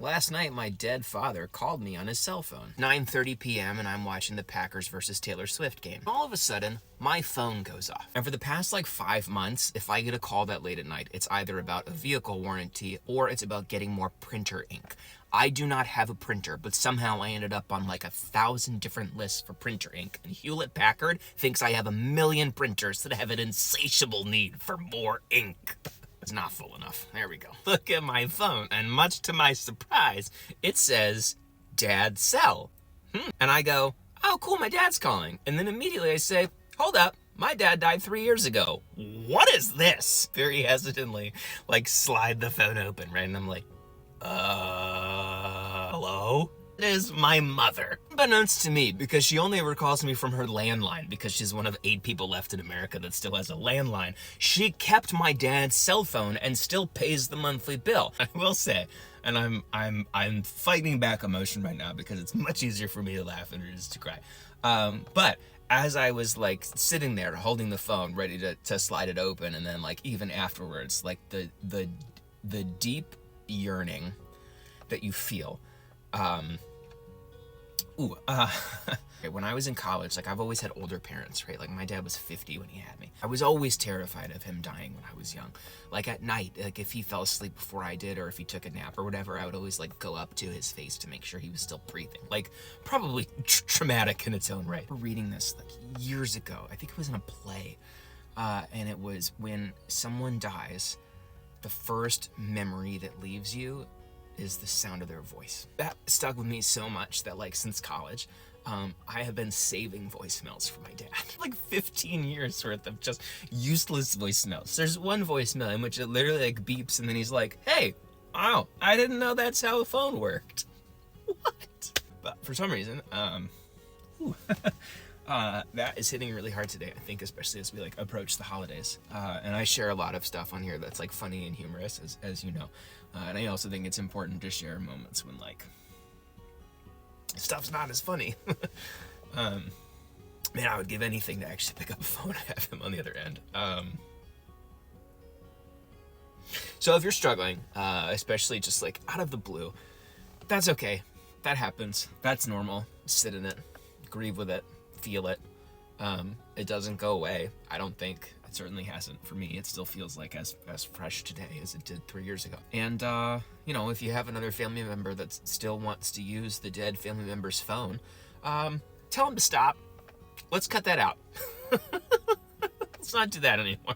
Last night, my dead father called me on his cell phone. 9:30 p.m. and I'm watching the Packers versus Taylor Swift game. All of a sudden, my phone goes off. And for the past 5 months, if I get a call that late at night, it's either about a vehicle warranty or it's about getting more printer ink. I do not have a printer, but somehow I ended up on 1,000 different lists for printer ink. And Hewlett-Packard thinks I have 1 million printers that have an insatiable need for more ink. It's not full enough. There we go. Look at my phone, and much to my surprise, it says, Dad Cell. And I go, oh, cool, my dad's calling. And then immediately I say, hold up, my dad died 3 years ago. What is this? Very hesitantly, slide the phone open, right? And I'm like, hello? It is my mother. Unbeknownst to me, because she only ever calls me from her landline, because she's one of 8 people left in America that still has a landline. She kept my dad's cell phone and still pays the monthly bill. I will say, and I'm fighting back emotion right now because it's much easier for me to laugh than it is to cry. But as I was sitting there holding the phone, ready to slide it open, and then even afterwards, the deep yearning that you feel. When I was in college, I've always had older parents, right? My dad was 50 when he had me. I was always terrified of him dying when I was young. At night, if he fell asleep before I did, or if he took a nap or whatever, I would always go up to his face to make sure he was still breathing. Probably traumatic in its own right. Reading this years ago, I think it was in a play, and it was when someone dies, the first memory that leaves you is the sound of their voice. That stuck with me so much that since college, I have been saving voicemails for my dad. 15 years worth of just useless voicemails. There's one voicemail in which it literally beeps and then he's like, hey, wow, I didn't know that's how a phone worked. What? But for some reason, that is hitting really hard today, I think, especially as we approach the holidays. And I share a lot of stuff on here that's funny and humorous, as you know. And I also think it's important to share moments when stuff's not as funny. Man, I would give anything to actually pick up a phone and have him on the other end. So if you're struggling, especially just out of the blue, that's okay. That happens. That's normal. Sit in it. Grieve with it. Feel it. It doesn't go away. I don't think. It certainly hasn't for me. It still feels as fresh today as it did 3 years ago. And if you have another family member that still wants to use the dead family member's phone, tell them to stop. Let's cut that out. Let's not do that anymore.